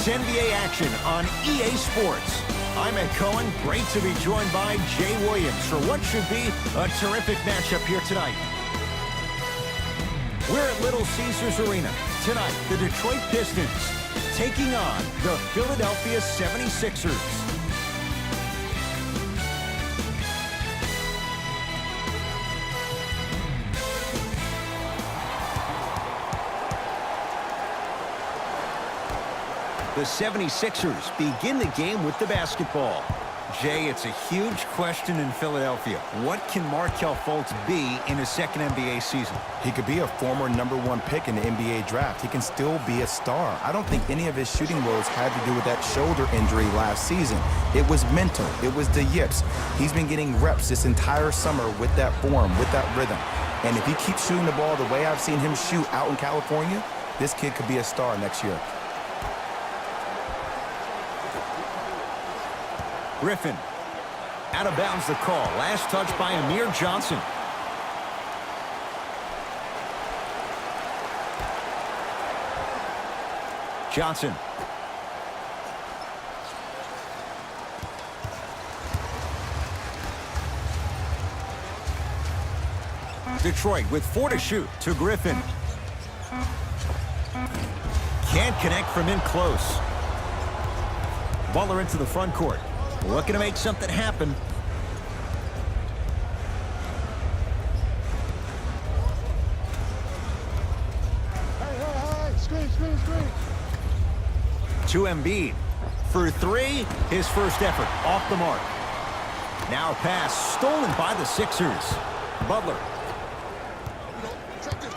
It's NBA action on EA Sports. I'm Ed Cohen. Great to be joined by Jay Williams for what should be a terrific matchup here tonight. We're at Little Caesars Arena. Tonight, the Detroit Pistons taking on the Philadelphia 76ers. The 76ers begin the game with the basketball. Jay, it's a huge question in Philadelphia. What can Markelle Fultz be in his second NBA season? He could be a former #1 pick in the NBA draft. He can still be a star. I don't think any of his shooting woes had to do with that shoulder injury last season. It was mental. It was the yips. He's been getting reps this entire summer with that form, with that rhythm. And if he keeps shooting the ball the way I've seen him shoot out in California, this kid could be a star next year. Griffin. Out of bounds the call. Last touch by Amir Johnson. Johnson. Detroit with 4 to shoot to Griffin. Can't connect from in close. Butler into the front court. Looking to make something happen. Hey, screen. To Embiid. For 3, his first effort off the mark. Now a pass stolen by the Sixers. Butler. Drop this.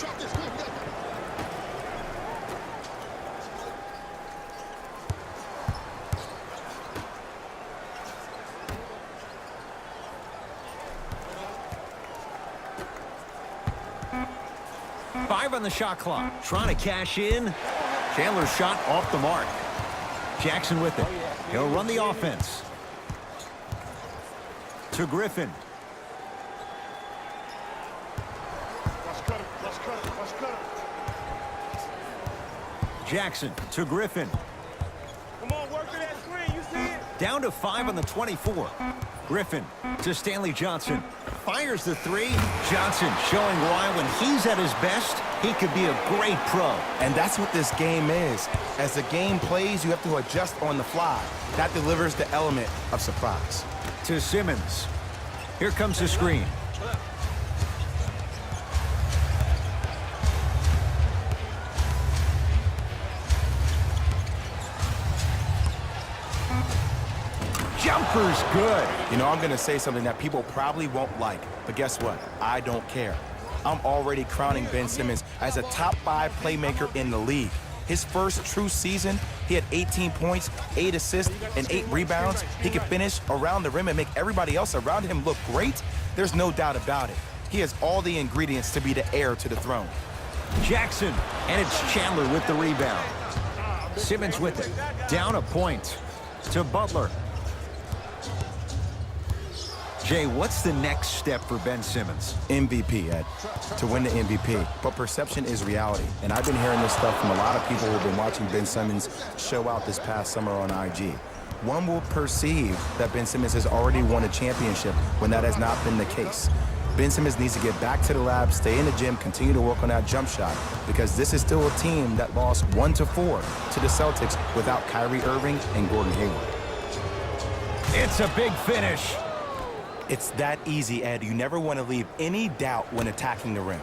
Five on the shot clock. Trying to cash in. Chandler's shot off the mark. Jackson with it. He'll run the offense. To Griffin. Let's cut it. Jackson to Griffin. Come on, work to that screen. You see it? Down to 5 on the 24. Griffin to Stanley Johnson. Fires the 3. Johnson showing why when he's at his best, he could be a great pro. And that's what this game is. As the game plays, you have to adjust on the fly. That delivers the element of surprise. To Simmons. Here comes the screen. Jumper's good. You know, I'm going to say something that people probably won't like, but guess what? I don't care. I'm already crowning Ben Simmons as a top 5 playmaker in the league. His first true season, he had 18 points, 8 assists, and 8 rebounds. He can finish around the rim and make everybody else around him look great. There's no doubt about it. He has all the ingredients to be the heir to the throne. Jackson, and it's Chandler with the rebound. Simmons with it. Down a point to Butler. Jay, what's the next step for Ben Simmons? MVP, Ed, to win the MVP. But perception is reality. And I've been hearing this stuff from a lot of people who have been watching Ben Simmons show out this past summer on IG. One will perceive that Ben Simmons has already won a championship when that has not been the case. Ben Simmons needs to get back to the lab, stay in the gym, continue to work on that jump shot, because this is still a team that lost 1-4 to the Celtics without Kyrie Irving and Gordon Hayward. It's a big finish. It's that easy, Ed. You never want to leave any doubt when attacking the rim.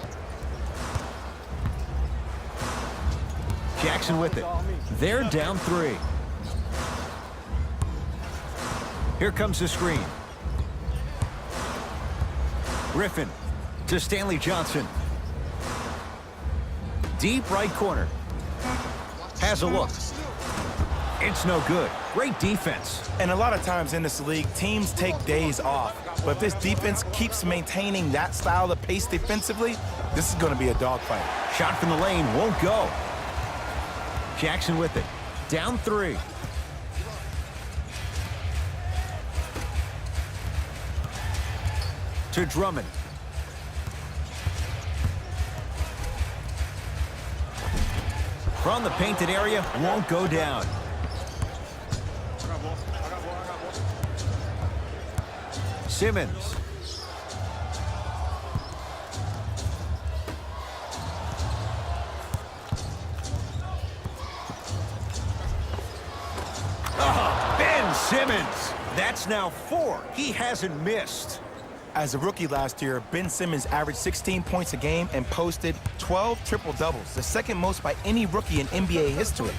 Jackson with it. They're down 3. Here comes the screen. Griffin to Stanley Johnson. Deep right corner. Has a look. It's no good. Great defense. And a lot of times in this league, teams take days off. But if this defense keeps maintaining that style of pace defensively, this is going to be a dogfight. Shot from the lane won't go. Jackson with it. Down 3. To Drummond. From the painted area, won't go down. Simmons. Ben Simmons. That's now 4. He hasn't missed. As a rookie last year, Ben Simmons averaged 16 points a game and posted 12 triple-doubles, the second most by any rookie in NBA history.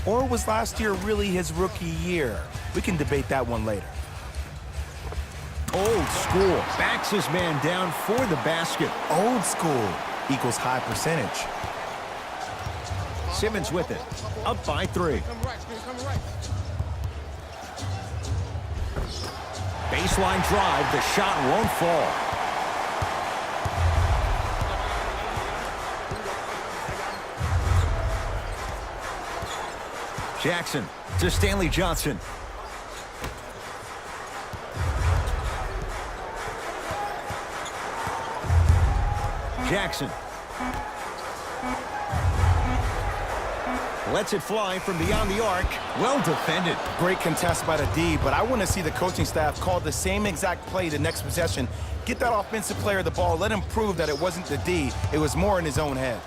Or was last year really his rookie year? We can debate that one later. Old school. Backs his man down for the basket. Old school equals high percentage. Simmons with it. Up by 3. Baseline drive. The shot won't fall. Jackson to Stanley Johnson. Jackson lets it fly from beyond the arc. Well defended. Great contest by the D, but I want to see the coaching staff call the same exact play the next possession. Get that offensive player the ball. Let him prove that it wasn't the D. It was more in his own head.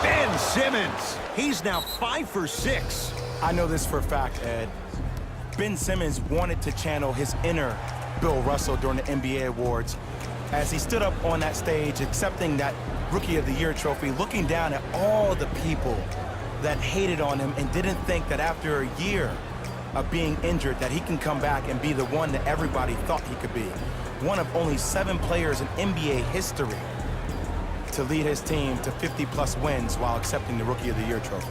Ben Simmons. He's now 5 for 6. I know this for a fact, Ed. Ben Simmons wanted to channel his inner Bill Russell during the NBA awards as he stood up on that stage accepting that Rookie of the Year trophy, looking down at all the people that hated on him and didn't think that after a year of being injured that he can come back and be the one that everybody thought he could be. One of only 7 players in NBA history to lead his team to 50-plus wins while accepting the Rookie of the Year trophy.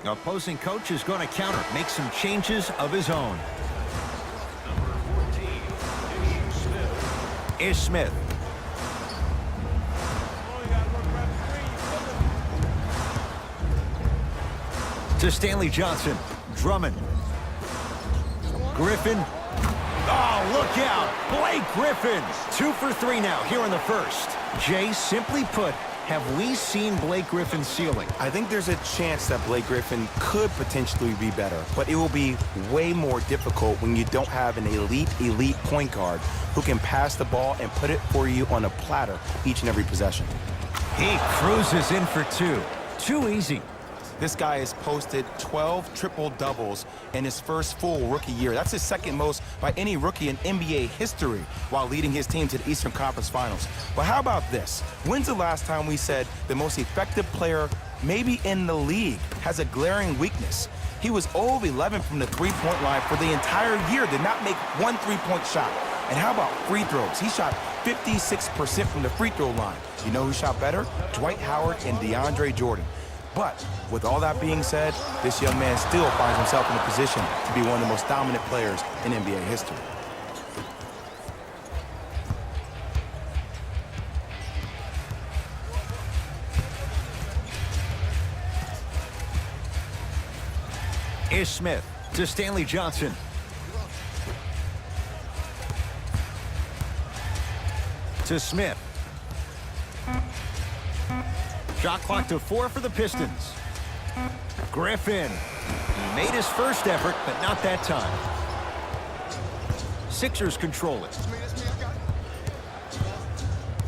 Opposing coach is going to counter, make some changes of his own. Ish Smith. To Stanley Johnson. Drummond. Griffin. Oh, look out. Blake Griffin. 2 for 3 now here in the first. Jay, simply put, have we seen Blake Griffin's ceiling? I think there's a chance that Blake Griffin could potentially be better, but it will be way more difficult when you don't have an elite point guard who can pass the ball and put it for you on a platter each and every possession. He cruises in for 2. Too easy. This guy has posted 12 triple-doubles in his first full rookie year. That's his second most by any rookie in NBA history while leading his team to the Eastern Conference Finals. But how about this? When's the last time we said the most effective player maybe in the league has a glaring weakness? He was 0 of 11 from the three-point line for the entire year, did not make one three-point shot. And how about free throws? He shot 56% from the free throw line. You know who shot better? Dwight Howard and DeAndre Jordan. But with all that being said, this young man still finds himself in a position to be one of the most dominant players in NBA history. Ish Smith to Stanley Johnson. To Smith. Shot clock to 4 for the Pistons. Griffin. He made his first effort, but not that time. Sixers control it.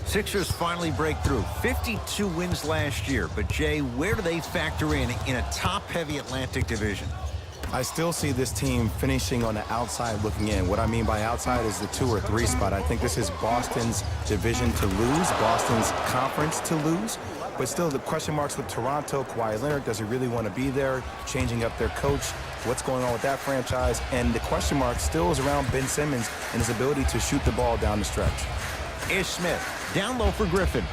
Sixers finally break through. 52 wins last year. But, Jay, where do they factor in a top-heavy Atlantic division? I still see this team finishing on the outside looking in. What I mean by outside is the 2 or 3 spot. I think this is Boston's division to lose, Boston's conference to lose. But still, the question marks with Toronto, Kawhi Leonard, does he really want to be there? Changing up their coach, what's going on with that franchise? And the question mark still is around Ben Simmons and his ability to shoot the ball down the stretch. is Smith. Down low for Griffin.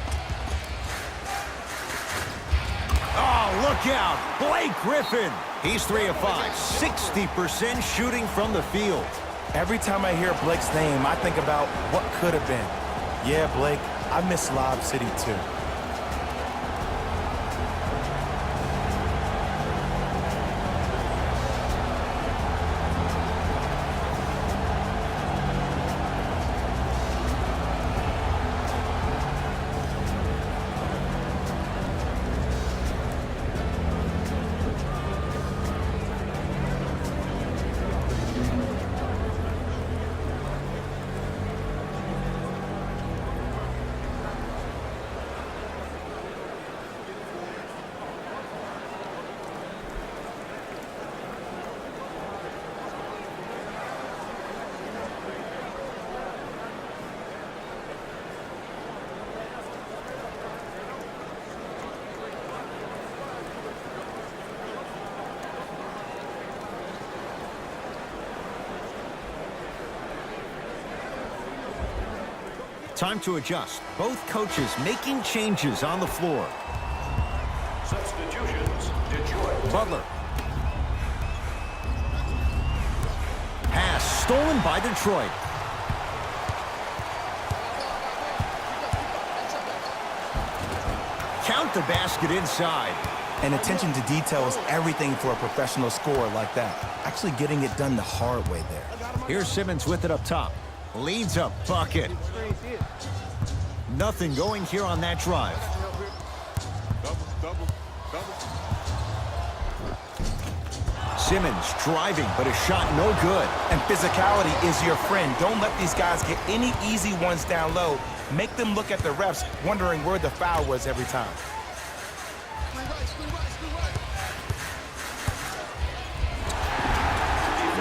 Oh, look out. Blake Griffin. He's 3 of 5. 60% shooting from the field. Every time I hear Blake's name, I think about what could have been. Yeah, Blake, I miss Lob City too. Time to adjust. Both coaches making changes on the floor. Substitutions, Detroit. Butler. Pass stolen by Detroit. Count the basket inside. And attention to detail is everything for a professional scorer like that. Actually getting it done the hard way there. Here's Simmons with it up top. Leads a bucket. Nothing going here on that drive. Simmons driving, but a shot no good. And physicality is your friend. Don't let these guys get any easy ones down low. Make them look at the refs, wondering where the foul was every time.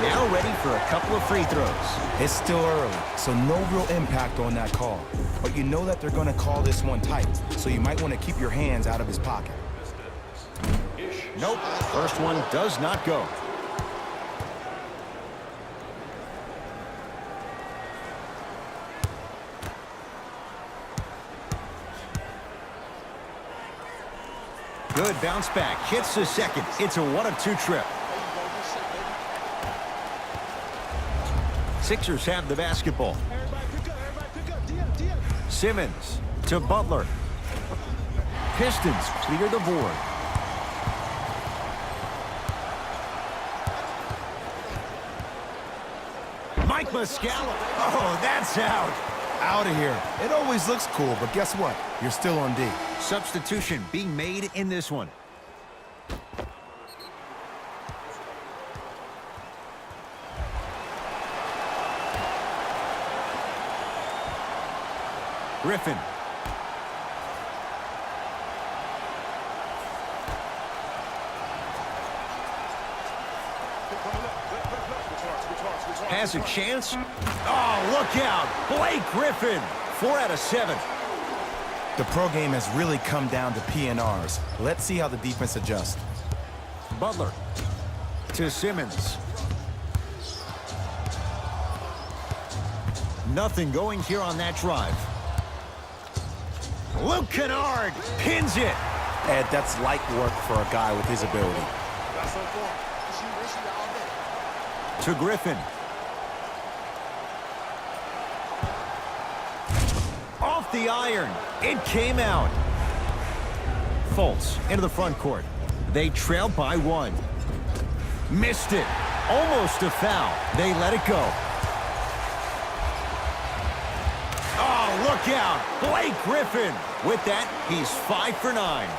Now ready for a couple of free throws. It's still early, so no real impact on that call. But you know that they're going to call this one tight, so you might want to keep your hands out of his pocket. Nope, first one does not go. Good bounce back, hits the second. It's a 1-of-2 trip. Sixers have the basketball. Simmons to Butler. Pistons clear the board. Mike Muscala. Oh, that's out. Out of here. It always looks cool, but guess what? You're still on D. Substitution being made in this one. Griffin. Has a chance. Oh, look out. Blake Griffin. 4 out of 7. The pro game has really come down to PNRs. Let's see how the defense adjusts. Butler to Simmons. Nothing going here on that drive. Luke Kennard pins it. Ed, that's light work for a guy with his ability. To Griffin. Off the iron. It came out. Fultz into the front court. They trail by 1. Missed it. Almost a foul. They let it go. Oh, look out. Blake Griffin. With that, he's 5 for 9.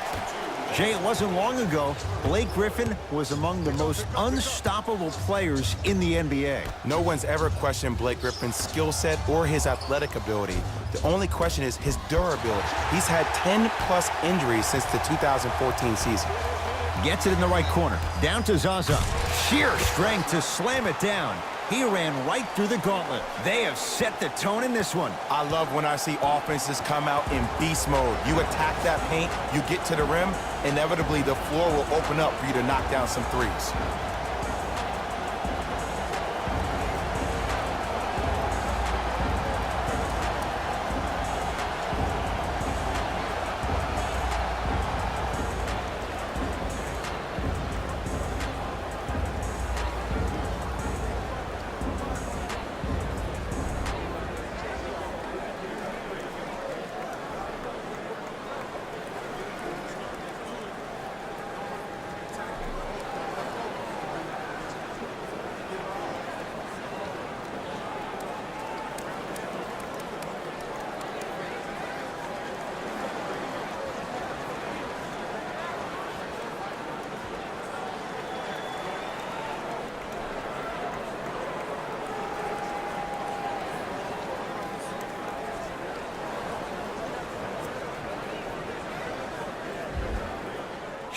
Jay, it wasn't long ago, Blake Griffin was among the most unstoppable players in the NBA. No one's ever questioned Blake Griffin's skill set or his athletic ability. The only question is his durability. He's had 10-plus injuries since the 2014 season. Gets it in the right corner. Down to Zaza. Sheer strength to slam it down. He ran right through the gauntlet. They have set the tone in this one. I love when I see offenses come out in beast mode. You attack that paint, you get to the rim, inevitably the floor will open up for you to knock down some threes.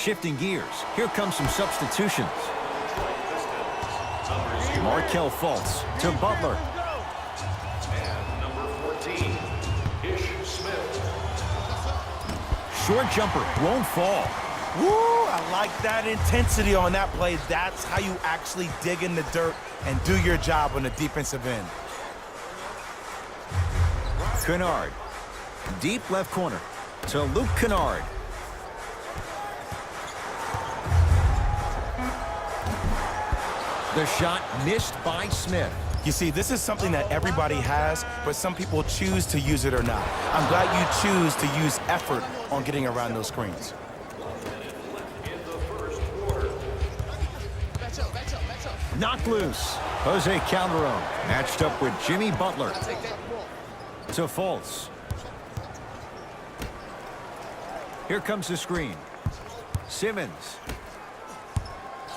Shifting gears, here comes some substitutions. Markelle Fultz to Butler. And number 14, Ish Smith. Short jumper won't fall. Woo, I like that intensity on that play. That's how you actually dig in the dirt and do your job on the defensive end. Kennard. Deep left corner to Luke Kennard. The shot missed by Smith. You see, this is something that everybody has, but some people choose to use it or not. I'm glad you choose to use effort on getting around those screens. Knocked loose. Jose Calderon matched up with Jimmy Butler. To Fultz. Here comes the screen. Simmons.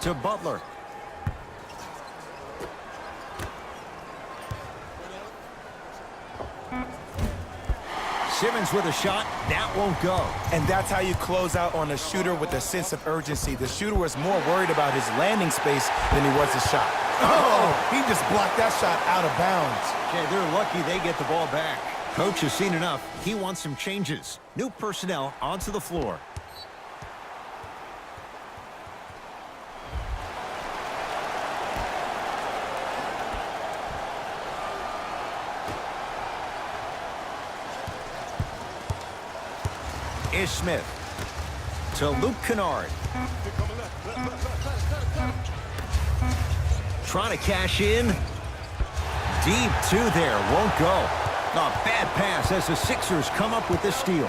To Butler. Simmons with a shot. That won't go. And that's how you close out on a shooter with a sense of urgency. The shooter was more worried about his landing space than he was his shot. Oh, he just blocked that shot out of bounds. Okay, they're lucky they get the ball back. Coach has seen enough. He wants some changes. New personnel onto the floor. Ish Smith to Luke Kennard. Trying to cash in. Deep two there. Won't go. A bad pass as the Sixers come up with the steal.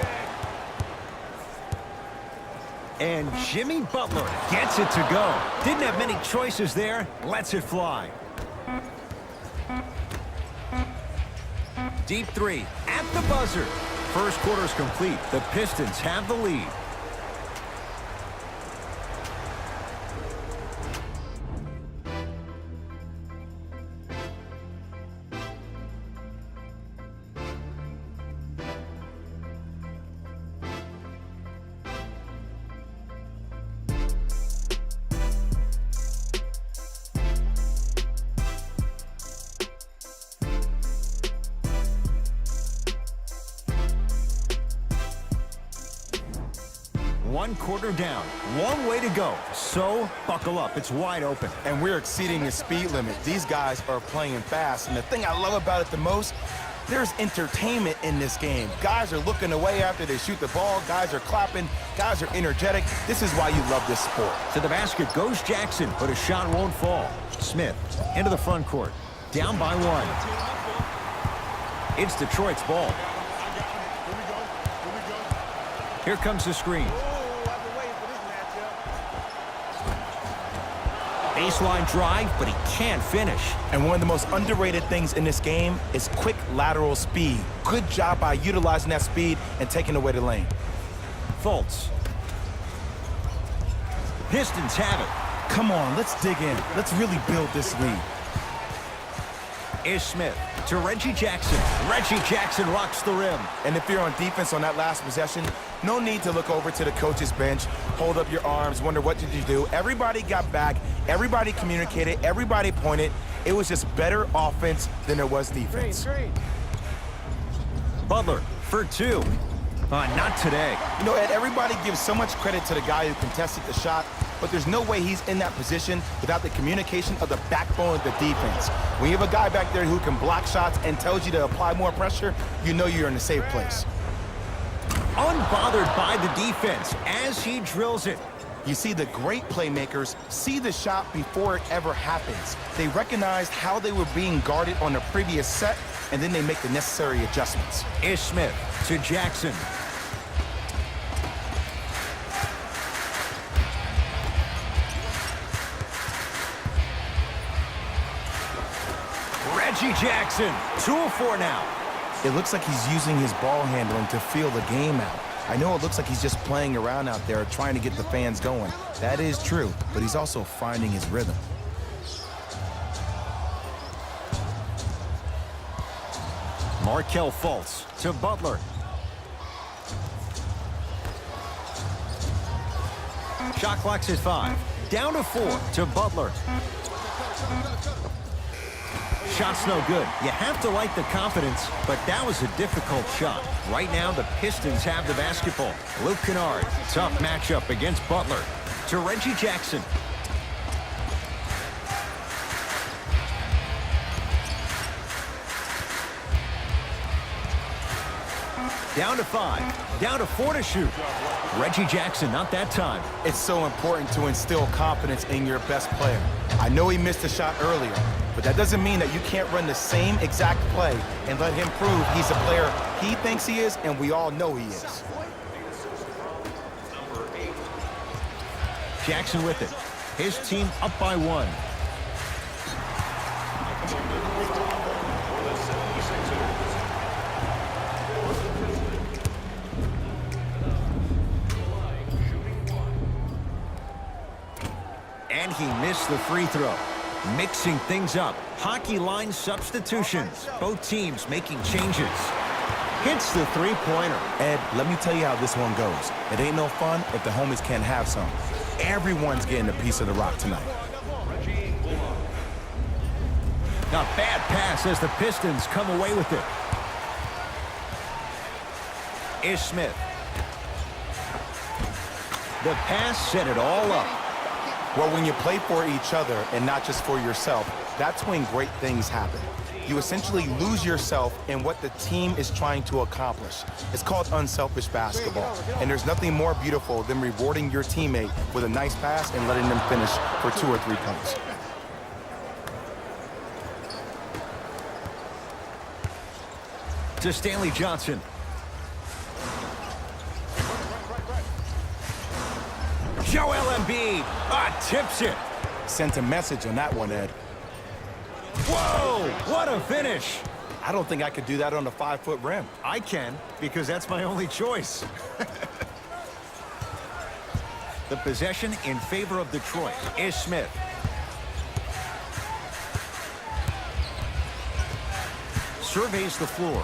And Jimmy Butler gets it to go. Didn't have many choices there. Lets it fly. Deep three at the buzzer. First quarter is complete. The Pistons have the lead. One quarter down. One way to go. So, buckle up. It's wide open. And we're exceeding the speed limit. These guys are playing fast. And the thing I love about it the most, there's entertainment in this game. Guys are looking away after they shoot the ball. Guys are clapping. Guys are energetic. This is why you love this sport. To the basket goes Jackson, but a shot won't fall. Smith into the front court. Down by one. It's Detroit's ball. Here comes the screen. Baseline drive, but he can't finish. And one of the most underrated things in this game is quick lateral speed. Good job by utilizing that speed and taking away the lane. Fultz. Pistons have it. Come on, let's dig in. Let's really build this lead. Ish Smith to Reggie Jackson. Reggie Jackson rocks the rim. And if you're on defense on that last possession, no need to look over to the coach's bench, hold up your arms, wonder what did you do. Everybody got back, everybody communicated, everybody pointed. It was just better offense than it was defense. Butler for two. Not today. You know, Ed, everybody gives so much credit to the guy who contested the shot, but there's no way he's in that position without the communication of the backbone of the defense. When you have a guy back there who can block shots and tells you to apply more pressure, you know you're in a safe place. Unbothered by the defense as he drills it. You see, the great playmakers see the shot before it ever happens. They recognized how they were being guarded on the previous set, and then they make the necessary adjustments. Ish Smith to Jackson. Reggie Jackson, 2 of 4 now. It looks like he's using his ball handling to feel the game out. I know it looks like he's just playing around out there trying to get the fans going. That is true, but he's also finding his rhythm. Markelle Fultz to Butler. Shot clock's at 5. Down to 4 to Butler. Shot's no good. You have to like the confidence, but that was a difficult shot. Right now, the Pistons have the basketball. Luke Kennard, tough matchup against Butler. To Reggie Jackson. Down to 5. Down to 4 to shoot. Reggie Jackson, not that time. It's so important to instill confidence in your best player. I know he missed a shot earlier, but that doesn't mean that you can't run the same exact play and let him prove he's a player he thinks he is, and we all know he is. Jackson with it. His team up by 1. And he missed the free throw. Mixing things up. Hockey line substitutions. Both teams making changes. Hits the three-pointer. Ed, let me tell you how this one goes. It ain't no fun if the homies can't have some. Everyone's getting a piece of the rock tonight. A bad pass as the Pistons come away with it. Ish Smith. The pass set it all up. Well, when you play for each other and not just for yourself, that's when great things happen. You essentially lose yourself in what the team is trying to accomplish. It's called unselfish basketball. And there's nothing more beautiful than rewarding your teammate with a nice pass and letting them finish for 2 or 3 points. To Stanley Johnson. Joel Embiid tips it. Sent a message on that one, Ed. Whoa, what a finish. I don't think I could do that on a 5-foot rim. I can, because that's my only choice. The possession in favor of Detroit. Ish Smith. Surveys the floor.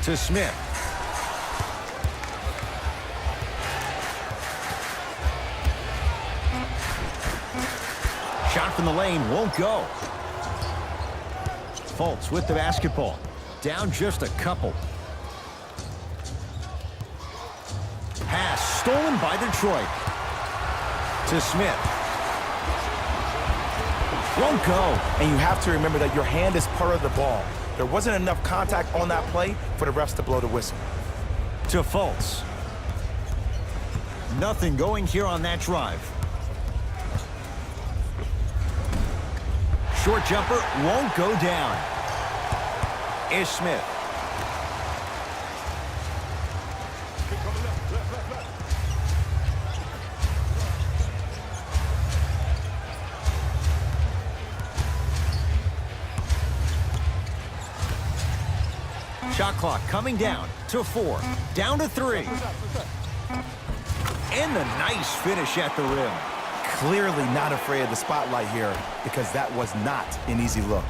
To Smith. Shot from the lane won't go. Fultz with the basketball. Down just a couple. Pass stolen by Detroit. To Smith. Won't go. And you have to remember that your hand is part of the ball. There wasn't enough contact on that play for the refs to blow the whistle. To Fultz. Nothing going here on that drive. Short jumper won't go down. Ish Smith. Shot clock coming down to 4. Down to 3. And the nice finish at the rim. Clearly not afraid of the spotlight here because that was not an easy look.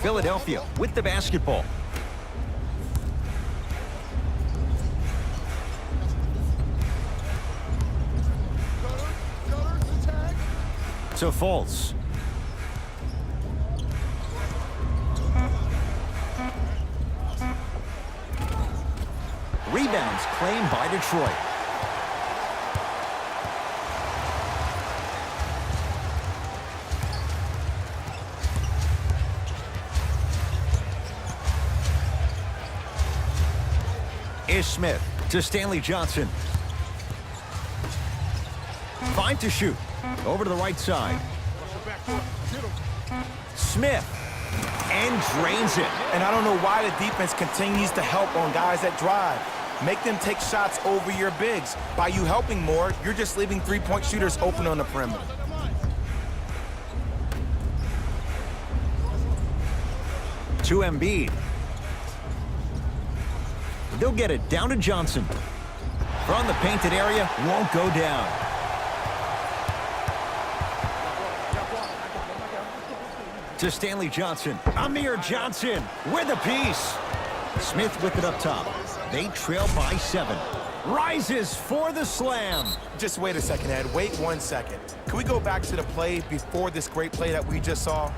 Philadelphia with the basketball. To Fultz. Rebounds claimed by Detroit. Ish Smith to Stanley Johnson. 5 to shoot. Over to the right side. Smith. And drains it. And I don't know why the defense continues to help on guys that drive. Make them take shots over your bigs. By you helping more, you're just leaving three-point shooters open on the perimeter. To Embiid. They'll get it down to Johnson. From the painted area, won't go down. To Stanley Johnson. Amir Johnson with a piece. Smith with it up top. They trail by 7. Rises for the slam. Just wait a second, Ed. Wait 1 second. Can we go back to the play before this great play that we just saw?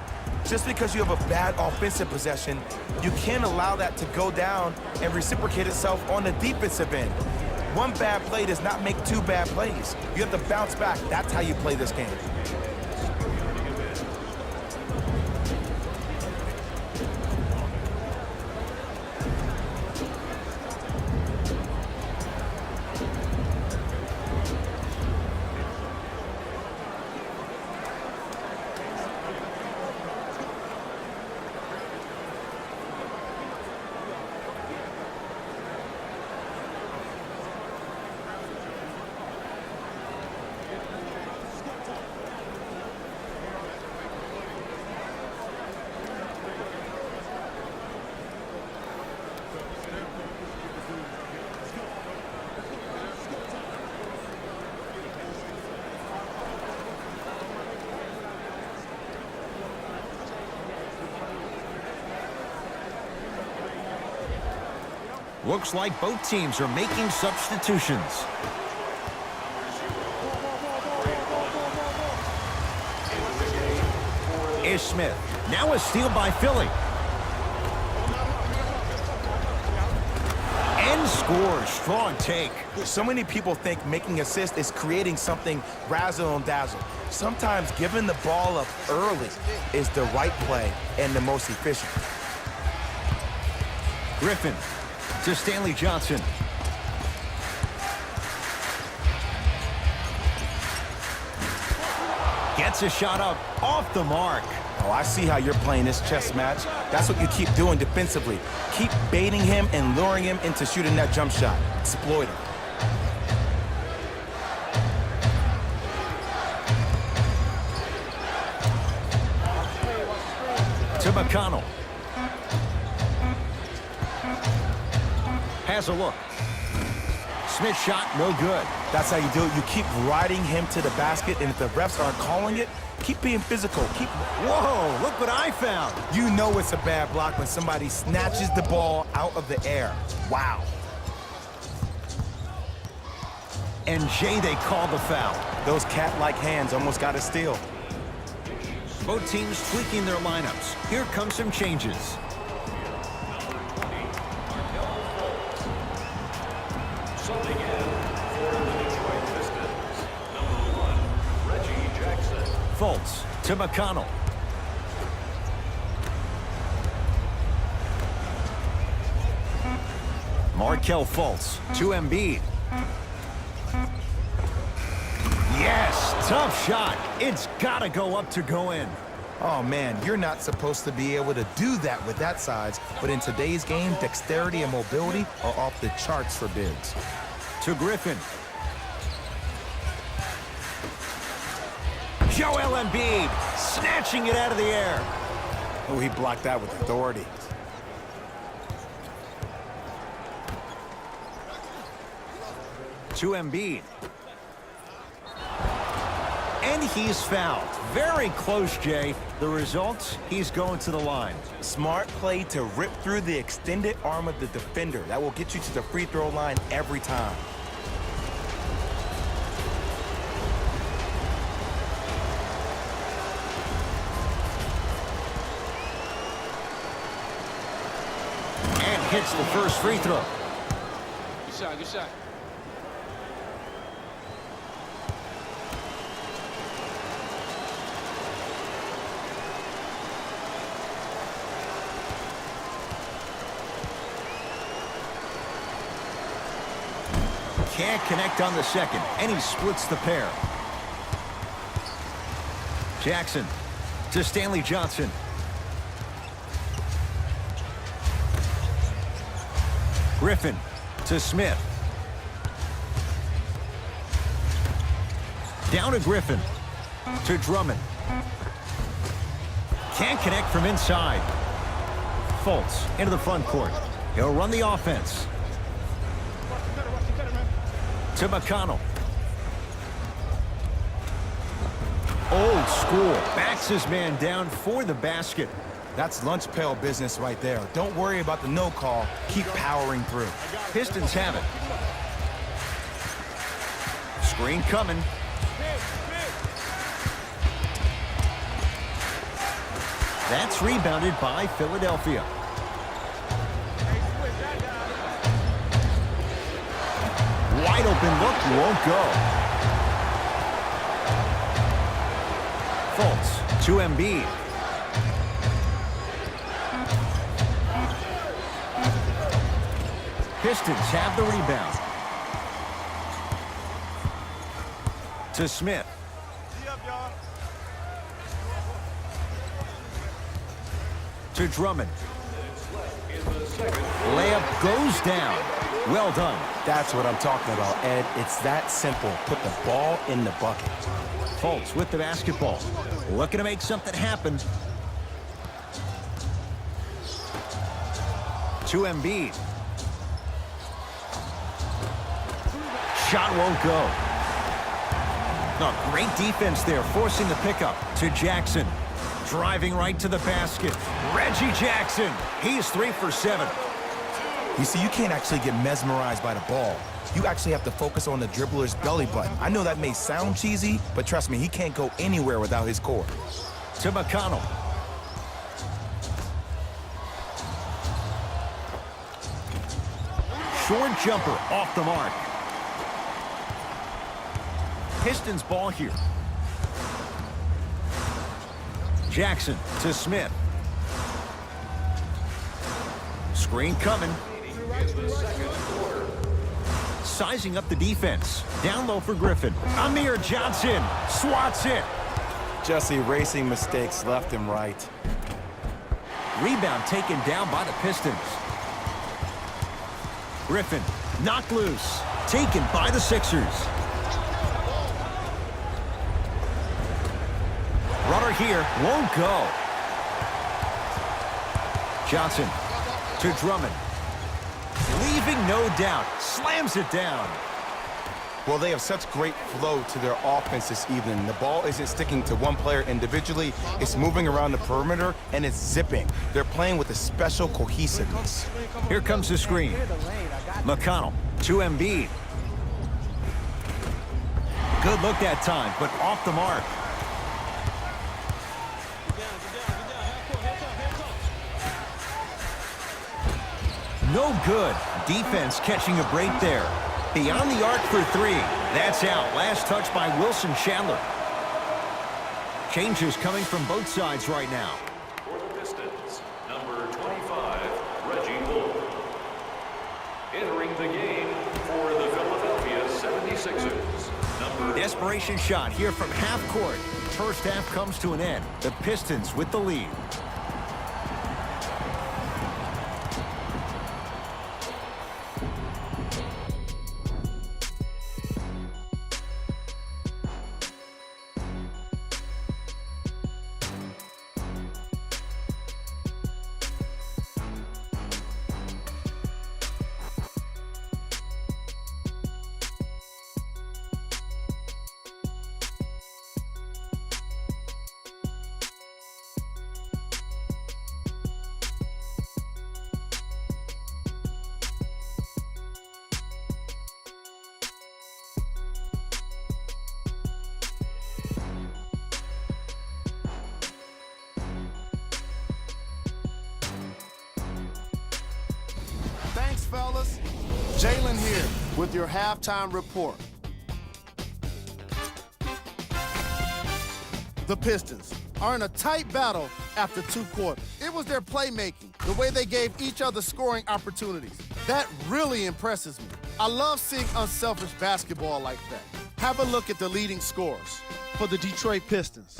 Just because you have a bad offensive possession, you can't allow that to go down and reciprocate itself on the defensive end. One bad play does not make 2 bad plays. You have to bounce back. That's how you play this game. Looks like both teams are making substitutions. Ish Smith. Now a steal by Philly. And scores. Strong take. So many people think making assists is creating something razzle and dazzle. Sometimes giving the ball up early is the right play and the most efficient. Griffin to Stanley Johnson. Gets a shot up off the mark. Oh, I see how you're playing this chess match. That's what you keep doing defensively. Keep baiting him and luring him into shooting that jump shot. Exploit him. To McConnell. Has a look. Smith shot, no good. That's how you do it. You keep riding him to the basket, and if the refs aren't calling it, keep being physical. Whoa, look what I found. You know it's a bad block when somebody snatches the ball out of the air. Wow. And Jay, they call the foul. Those cat-like hands almost got a steal. Both teams tweaking their lineups. Here come some changes. Subbing in for the Detroit Pistons, number 1, Reggie Jackson. Fultz to McConnell. Markelle Fultz to Embiid. Yes, tough shot. It's got to go up to go in. Oh, man, you're not supposed to be able to do that with that size, but in today's game, dexterity and mobility are off the charts for bigs. To Griffin. Joel Embiid snatching it out of the air. Oh, he blocked that with authority. To Embiid. And he's fouled. Very close, Jay. The result, he's going to the line. Smart play to rip through the extended arm of the defender. That will get you to the free throw line every time. And hits the first free throw. Good shot, good shot. Can't connect on the second, and he splits the pair. Jackson to Stanley Johnson. Griffin to Smith. Down to Griffin. To Drummond. Can't connect from inside. Fultz into the front court. He'll run the offense. To McConnell. Old school. Backs his man down for the basket. That's lunch pail business right there. Don't worry about the no call. Keep powering through. Pistons have it. Screen coming. That's rebounded by Philadelphia. Wide open look, won't go. Fultz to Embiid. Pistons have the rebound. To Smith. To Drummond. Layup goes down. Well done. That's what I'm talking about, Ed. It's that simple. Put the ball in the bucket. Fultz with the basketball. Looking to make something happen. To Embiid. Shot won't go. Oh, great defense there, forcing the pickup to Jackson. Driving right to the basket. Reggie Jackson. He's 3 for 7. You see, you can't actually get mesmerized by the ball. You actually have to focus on the dribbler's belly button. I know that may sound cheesy, but trust me, he can't go anywhere without his core. To McConnell. Short jumper off the mark. Pistons ball here. Jackson to Smith. Screen coming. Sizing up the defense. Down low for Griffin. Amir Johnson swats it. Just erasing mistakes left and right. Rebound taken down by the Pistons. Griffin knocked loose. Taken by the Sixers. Runner here won't go. Johnson to Drummond. Leaving no doubt. Slams it down. Well, they have such great flow to their offense this evening. The ball isn't sticking to one player individually. It's moving around the perimeter, and it's zipping. They're playing with a special cohesiveness. Here comes the screen. McConnell to Embiid. Good look that time, but off the mark. No good. Defense catching a break there. Beyond the arc for 3. That's out. Last touch by Wilson Chandler. Changes coming from both sides right now. For the Pistons, number 25, Reggie Bullock. Entering the game for the Philadelphia 76ers, Desperation shot here from half court. First half comes to an end. The Pistons with the lead. Thanks, fellas. Jalen here with your halftime report. The Pistons are in a tight battle after 2 quarters. It was their playmaking, the way they gave each other scoring opportunities. That really impresses me. I love seeing unselfish basketball like that. Have a look at the leading scorers for the Detroit Pistons.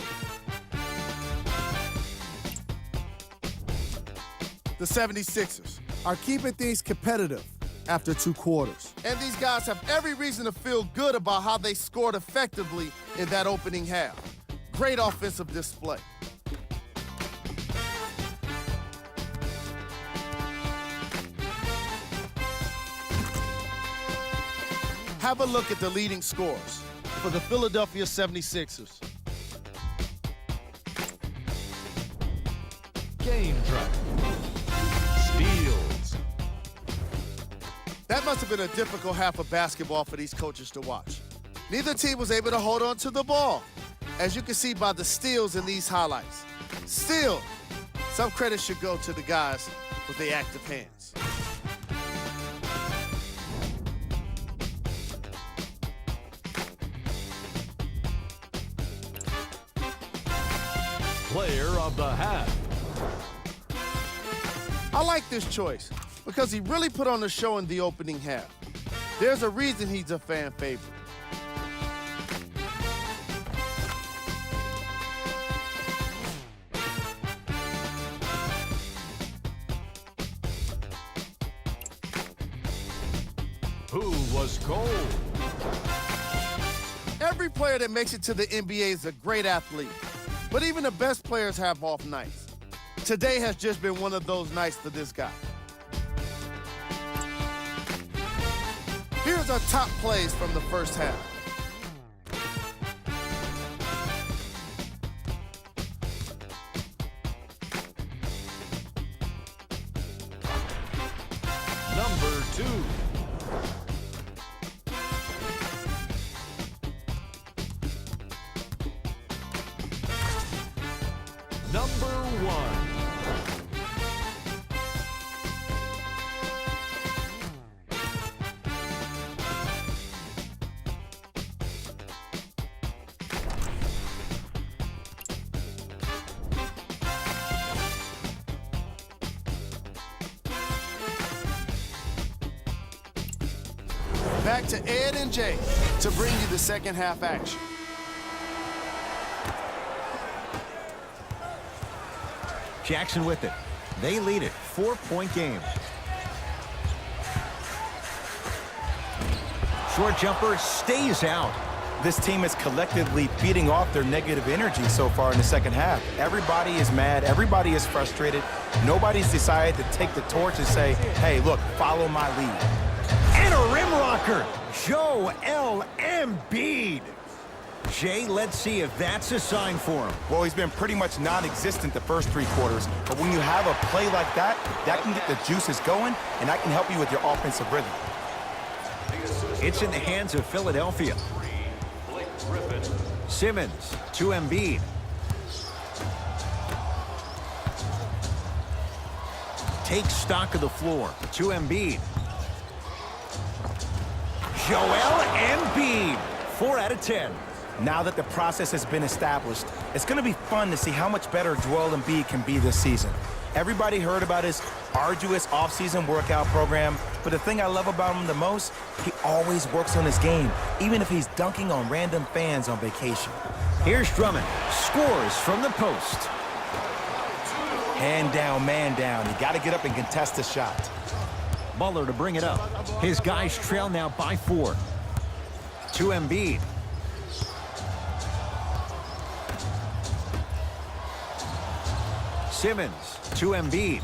The 76ers are keeping things competitive after 2 quarters. And these guys have every reason to feel good about how they scored effectively in that opening half. Great offensive display. Have a look at the leading scorers for the Philadelphia 76ers. Game That must have been a difficult half of basketball for these coaches to watch. Neither team was able to hold on to the ball, as you can see by the steals in these highlights. Still, some credit should go to the guys with the active hands. Player of the half. I like this choice because he really put on the show in the opening half. There's a reason he's a fan favorite. Who was cold? Every player that makes it to the NBA is a great athlete, but even the best players have off nights. Today has just been one of those nights for this guy. Here's our top plays from the first half. Number 2. Number 1. Back to Ed and Jay to bring you the second half action. Jackson with it. They lead it. 4-point game. Short jumper stays out. This team is collectively feeding off their negative energy so far in the second half. Everybody is mad. Everybody is frustrated. Nobody's decided to take the torch and say, hey, look, follow my lead. And a rim rocker. Joel Embiid. Jay, let's see if that's a sign for him. Well, he's been pretty much non-existent the first 3 quarters, but when you have a play like that, that can get the juices going, and that can help you with your offensive rhythm. It's in the hands of Philadelphia. Simmons to Embiid. Takes stock of the floor to Embiid. Joel Embiid, 4 out of 10. Now that the process has been established, it's going to be fun to see how much better Joel Embiid can be this season. Everybody heard about his arduous offseason workout program, but the thing I love about him the most, he always works on his game, even if he's dunking on random fans on vacation. Here's Drummond, scores from the post. Hand down, man down. You got to get up and contest the shot. Butler to bring it up. His guys trail now by 4. To Embiid. Simmons to Embiid.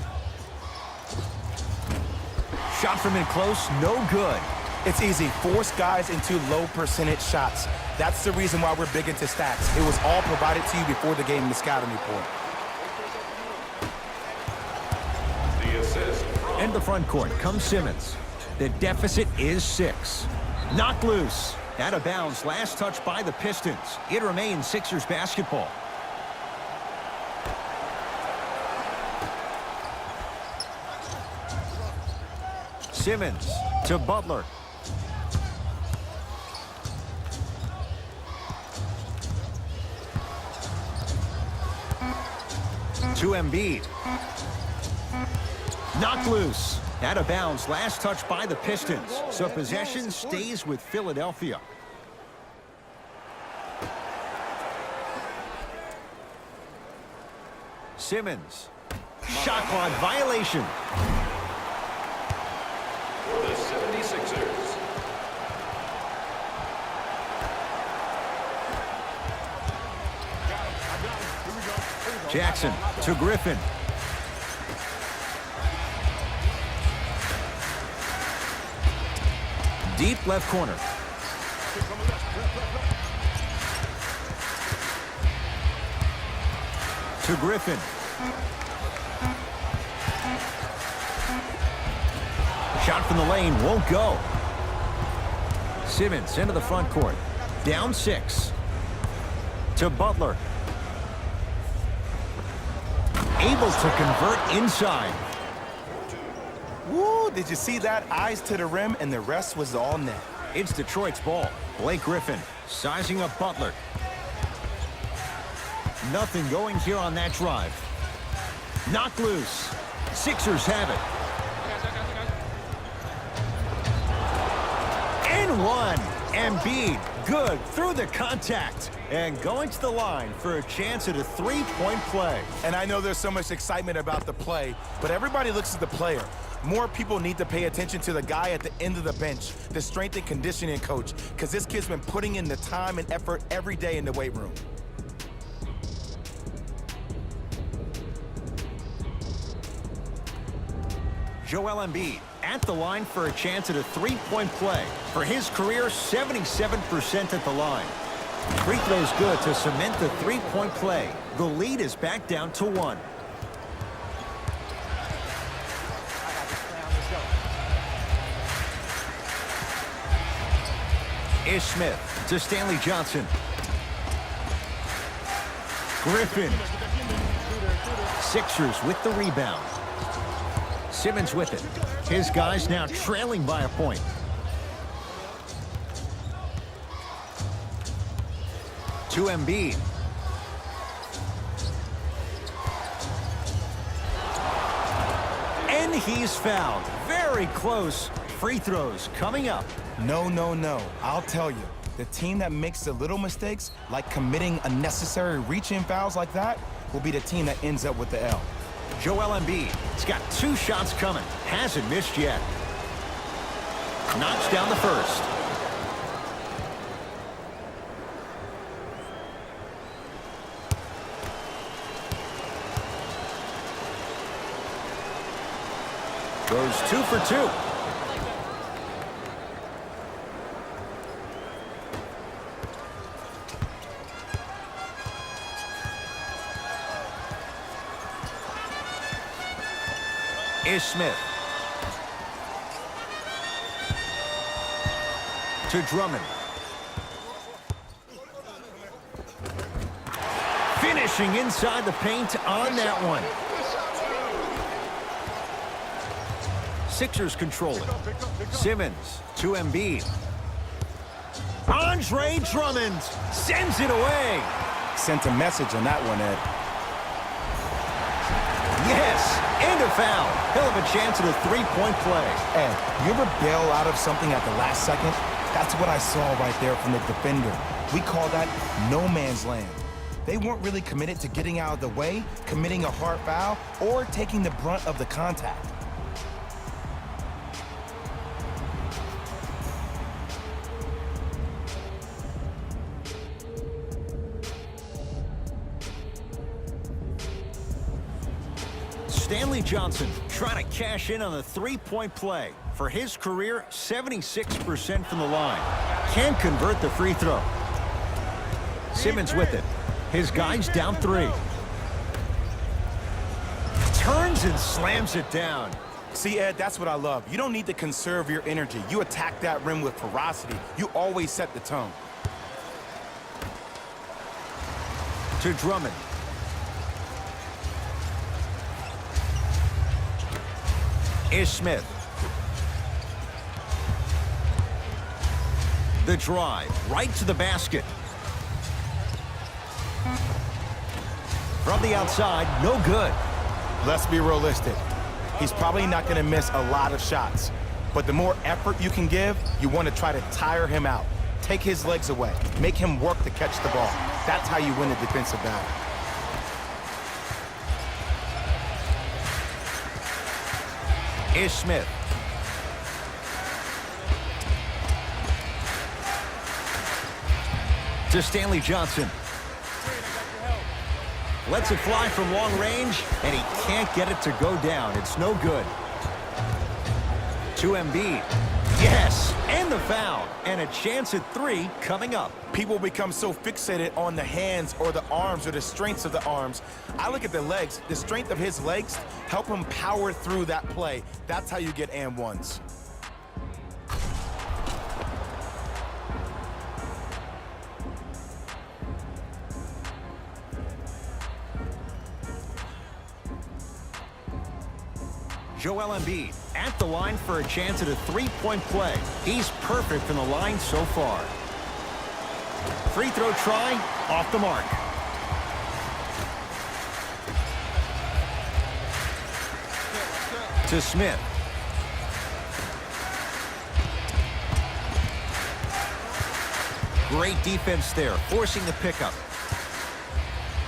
Shot from in close, no good. It's easy. Force guys into low percentage shots. That's the reason why we're big into stats. It was all provided to you before the game in the scouting report. The assist from In the front court comes Simmons. The deficit is 6. Knocked loose. Out of bounds. Last touch by the Pistons. It remains Sixers basketball. Simmons to Butler. To Embiid. Knocked loose. Out of bounds. Last touch by the Pistons. So possession stays with Philadelphia. Simmons. Shot clock violation. for the 76ers. Jackson to Griffin. Deep left corner. To Griffin. Shot from the lane won't go. Simmons into the front court. Down 6. To Butler. Able to convert inside. Woo, did you see that? Eyes to the rim, and the rest was all net. It's Detroit's ball. Blake Griffin sizing up Butler. Nothing going here on that drive. Knocked loose. Sixers have it. And one. Embiid, good through the contact. And going to the line for a chance at a three-point play. And I know there's so much excitement about the play, but everybody looks at the player. More people need to pay attention to the guy at the end of the bench, the strength and conditioning coach, because this kid's been putting in the time and effort every day in the weight room. Joel Embiid at the line for a chance at a three-point play. For his career, 77% at the line. Free throws good to cement the three-point play. The lead is back down to 1. Ish Smith to Stanley Johnson. Griffin. Sixers with the rebound. Simmons with it. His guys now trailing by a point. To Embiid. And he's fouled. Very close. Free throws coming up. No, no, no. I'll tell you. The team that makes the little mistakes, like committing unnecessary reach-in fouls like that, will be the team that ends up with the L. Joel Embiid. He's got 2 shots coming. Hasn't missed yet. Knocks down the first. Goes 2 for 2. Ish Smith. To Drummond. Finishing inside the paint on that one. Sixers control it. Simmons to Embiid. Andre Drummond sends it away. Sent a message on that one, Ed. Yes, and a foul. He'll have a chance at a three-point play. Ed, you ever bail out of something at the last second? That's what I saw right there from the defender. We call that no man's land. They weren't really committed to getting out of the way, committing a hard foul, or taking the brunt of the contact. Stanley Johnson trying to cash in on the three-point play. For his career, 76% from the line. Can't convert the free throw. Simmons with it. His guys down 3. Turns and slams it down. See, Ed, that's what I love. You don't need to conserve your energy. You attack that rim with ferocity. You always set the tone. To Drummond. Ish Smith. The drive right to the basket. From the outside, no good. Let's be realistic. He's probably not going to miss a lot of shots. But the more effort you can give, you want to try to tire him out. Take his legs away. Make him work to catch the ball. That's how you win a defensive battle. Ish Smith. To Stanley Johnson. Lets it fly from long range, and he can't get it to go down. It's no good. To Embiid. Yes, and the foul. And a chance at 3 coming up. People become so fixated on the hands or the arms or the strengths of the arms. I look at the legs. The strength of his legs help him power through that play. That's how you get and ones. Joel Embiid at the line for a chance at a 3-point play. He's perfect from the line so far. Free throw try, off the mark. To Smith. Great defense there, forcing the pickup.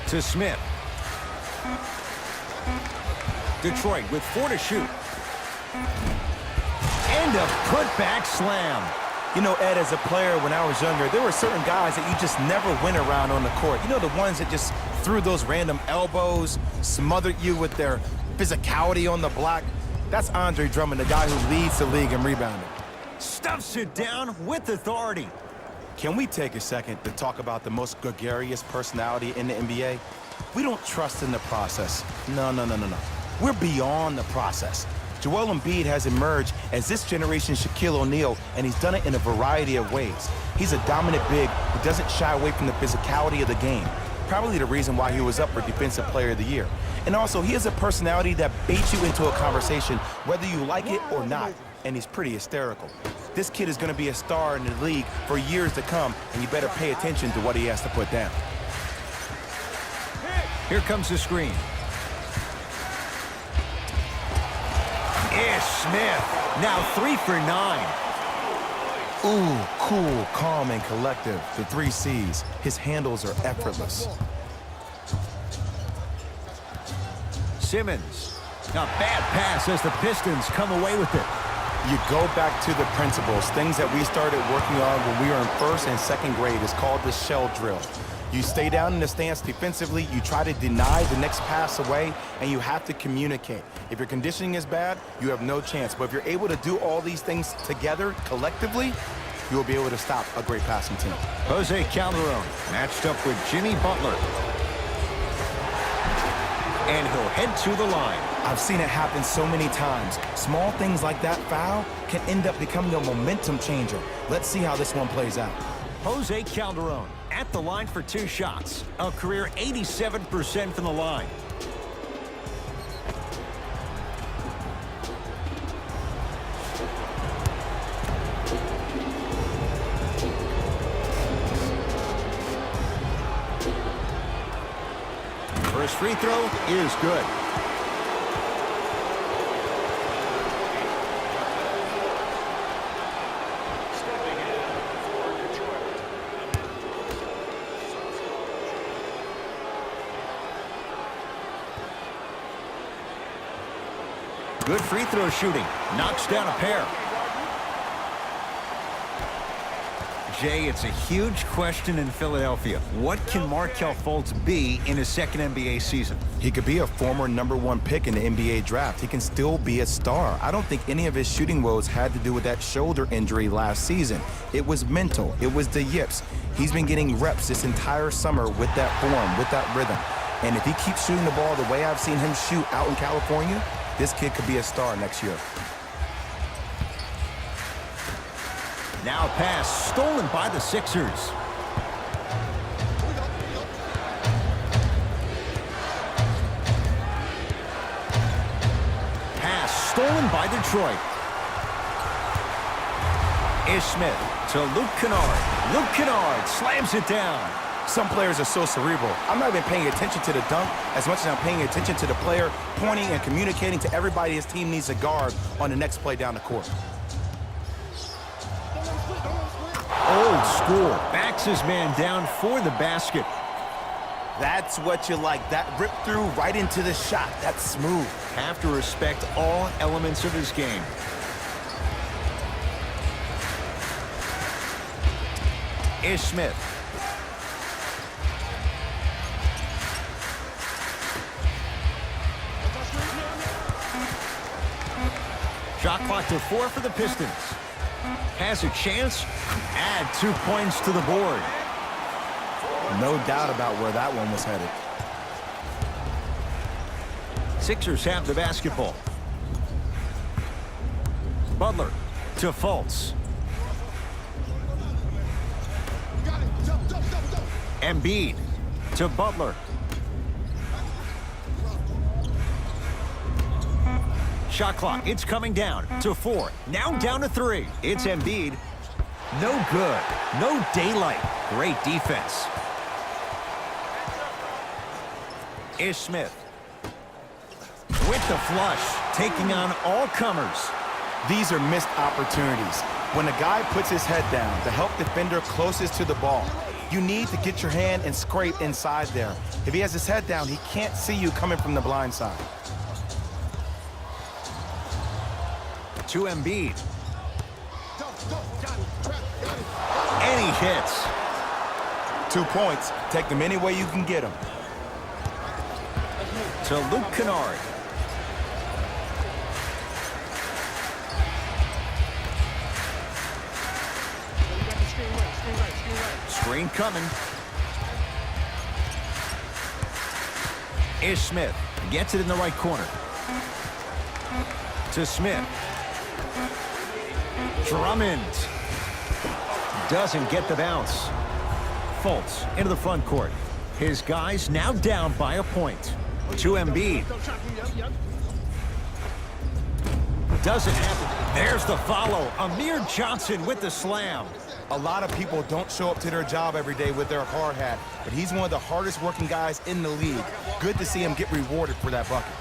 To Smith. Detroit with 4 to shoot. And a putback slam. You know, Ed, as a player, when I was younger, there were certain guys that you just never went around on the court. You know, the ones that just threw those random elbows, smothered you with their physicality on the block. That's Andre Drummond, the guy who leads the league in rebounding. Stuffs it down with authority. Can we take a second to talk about the most gregarious personality in the NBA? We don't trust in the process. No. We're beyond the process. Joel Embiid has emerged as this generation's Shaquille O'Neal, and he's done it in a variety of ways. He's a dominant big who doesn't shy away from the physicality of the game. Probably the reason why he was up for Defensive Player of the Year. And also, he has a personality that baits you into a conversation whether you like it or not, and he's pretty hysterical. This kid is going to be a star in the league for years to come, and you better pay attention to what he has to put down. Here comes the screen. Ish Smith, now 3 for 9. Ooh, cool, calm, and collective. The 3 C's. His handles are effortless. Simmons. A bad pass as the Pistons come away with it. You go back to the principles, things that we started working on when we were in 1st and 2nd grade. It's called the shell drill. You stay down in the stance defensively, you try to deny the next pass away, and you have to communicate. If your conditioning is bad, you have no chance. But if you're able to do all these things together, collectively, you'll be able to stop a great passing team. Jose Calderon matched up with Jimmy Butler. And he'll head to the line. I've seen it happen so many times. Small things like that foul can end up becoming a momentum changer. Let's see how this one plays out. Jose Calderon at the line for 2 shots. A career 87% from the line. First free throw is good. Good free throw shooting. Knocks down a pair. Jay, it's a huge question in Philadelphia. What can Markelle Fultz be in his 2nd NBA season? He could be a former #1 pick in the NBA draft. He can still be a star. I don't think any of his shooting woes had to do with that shoulder injury last season. It was mental. It was the yips. He's been getting reps this entire summer with that form, with that rhythm. And if he keeps shooting the ball the way I've seen him shoot out in California, this kid could be a star next year. Now a pass stolen by the Sixers. Pass stolen by Detroit. Ish Smith to Luke Kennard. Luke Kennard slams it down. Some players are so cerebral. I'm not even paying attention to the dunk as much as I'm paying attention to the player pointing and communicating to everybody his team needs to guard on the next play down the court. Old school. Backs his man down for the basket. That's what you like. That rip through right into the shot. That's smooth. Have to respect all elements of his game. Ish Smith. Shot clock to 4 for the Pistons. Has a chance. Add 2 points to the board. No doubt about where that one was headed. Sixers have the basketball. Butler to Fultz. Embiid to Butler. Shot clock, it's coming down to 4. Now down to 3. It's Embiid. No good. No daylight. Great defense. Ish Smith. With the flush, taking on all comers. These are missed opportunities. When a guy puts his head down, the help defender closest to the ball, you need to get your hand and scrape inside there. If he has his head down, he can't see you coming from the blind side. To Embiid. And he hits. 2 points. Take them any way you can get them. To Luke Kennard. Screen coming. Ish Smith gets it in the right corner. To Smith. Drummond. Doesn't get the bounce. Fultz into the front court. His guys now down by a point. To Embiid. Doesn't happen. There's the follow. Amir Johnson with the slam. A lot of people don't show up to their job every day with their hard hat, but he's one of the hardest working guys in the league. Good to see him get rewarded for that bucket.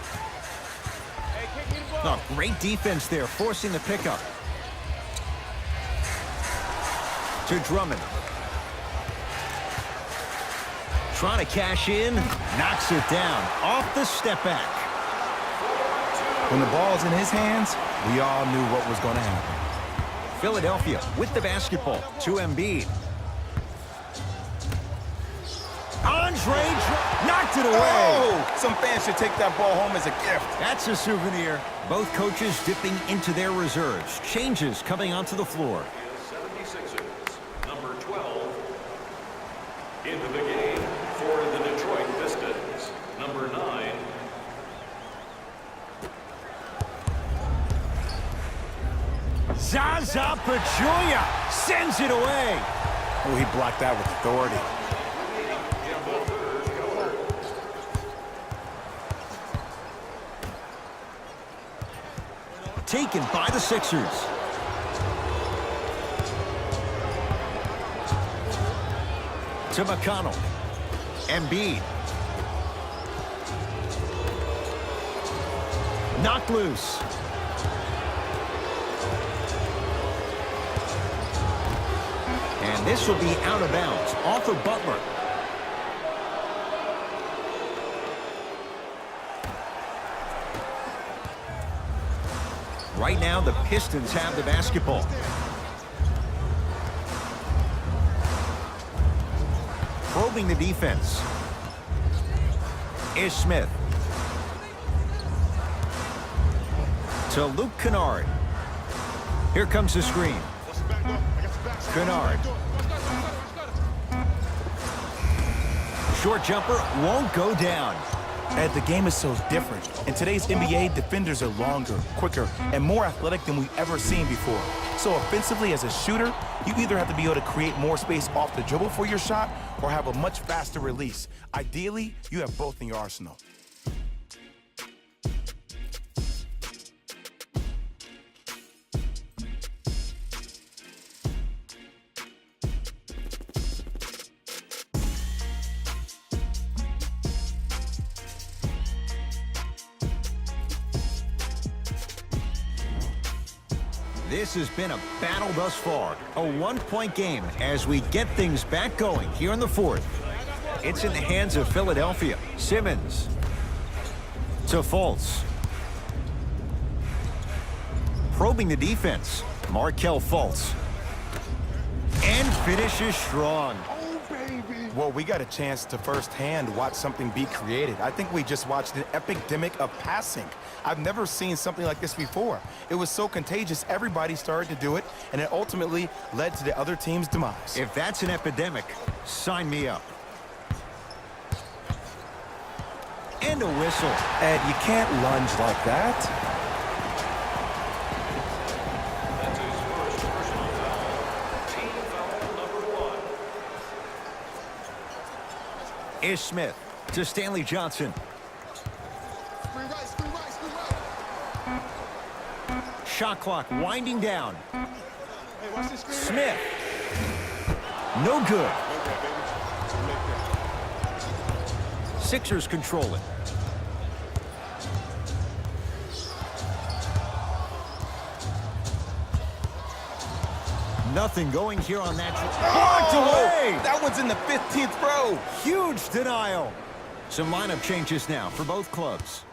Oh, great defense there, forcing the pickup. To Drummond. Trying to cash in, knocks it down, off the step back. When the ball's in his hands, we all knew what was going to happen. Philadelphia with the basketball to Embiid. Knocked it away. Oh, some fans should take that ball home as a gift. That's a souvenir. Both coaches dipping into their reserves. Changes coming onto the floor. 76ers, number 12. Into the game for the Detroit Pistons, number 9. Zaza Pachulia sends it away. Oh, he blocked that with authority. Taken by the Sixers. To McConnell. Embiid. Knocked loose. And this will be out of bounds off of Butler. Right now, the Pistons have the basketball. Probing the defense. Ish Smith. To Luke Kennard. Here comes the screen. Kennard. Short jumper won't go down. Ed, the game is so different. In today's NBA, defenders are longer, quicker, and more athletic than we've ever seen before. So offensively, as a shooter, you either have to be able to create more space off the dribble for your shot or have a much faster release. Ideally, you have both in your arsenal. This has been a battle thus far. A one-point game as we get things back going here in the fourth. It's in the hands of Philadelphia. Simmons to Fultz. Probing the defense. Markelle Fultz. And finishes strong. Well, we got a chance to firsthand watch something be created. I think we just watched an epidemic of passing. I've never seen something like this before. It was so contagious, everybody started to do it, and it ultimately led to the other team's demise. If that's an epidemic, sign me up. And a whistle. Ed, you can't lunge like that. That's his first personal foul. Team foul number 1. Ish Smith to Stanley Johnson. Shot clock winding down. Smith. No good. Sixers control it. Nothing going here on that. Blocked away! That one's in the 15th row. Huge denial. Some lineup changes now for both clubs.